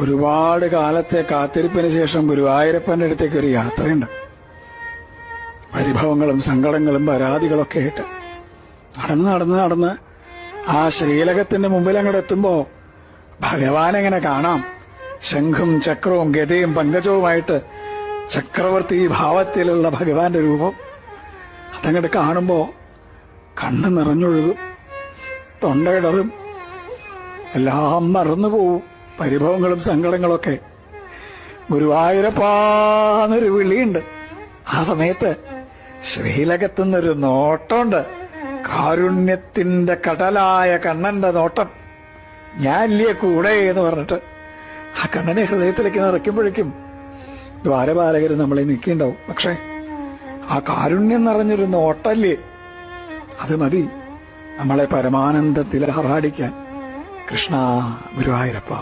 ഒരുപാട് കാലത്തെ കാത്തിരിപ്പിന് ശേഷം ഗുരുവായൂരപ്പന്റെ അടുത്തേക്ക് ഒരു യാത്രയുണ്ട്. പരിഭവങ്ങളും സങ്കടങ്ങളും പരാതികളൊക്കെ ആയിട്ട് നടന്ന് ആ ശ്രീലകത്തിന്റെ മുമ്പിൽ അങ്ങോട്ട് എത്തുമ്പോ ഭഗവാനെങ്ങനെ കാണാം. ശംഖും ചക്രവും ഗദയും പങ്കജവുമായിട്ട് ചക്രവർത്തി ഭാവത്തിലുള്ള ഭഗവാന്റെ രൂപം അതങ്ങോട്ട് കാണുമ്പോ കണ്ണ് നിറഞ്ഞൊഴുകും, തൊണ്ടയിടറും, എല്ലാം മറന്നുപോവും, പരിഭവങ്ങളും സങ്കടങ്ങളൊക്കെ. ഗുരുവായൂരപ്പാന്നൊരു വിളിയുണ്ട്. ആ സമയത്ത് ശ്രീലകത്തുനിന്നൊരു നോട്ടമുണ്ട്, കാരുണ്യത്തിന്റെ കടലായ കണ്ണന്റെ നോട്ടം. ഞാൻ ഇല്ലേ കൂടെ എന്ന് പറഞ്ഞിട്ട് ആ കണ്ണനെ ഹൃദയത്തിലേക്ക് നിറയ്ക്കുമ്പോഴേക്കും ദ്വാരപാലകർ നമ്മളെ നിൽക്കിണ്ടാവും. പക്ഷെ ആ കാരുണ്യം നിറഞ്ഞൊരു നോട്ടല്ലേ, അത് മതി നമ്മളെ പരമാനന്ദത്തിൽ ആറാടിക്കാൻ. കൃഷ്ണ ഗുരുവായൂരപ്പ.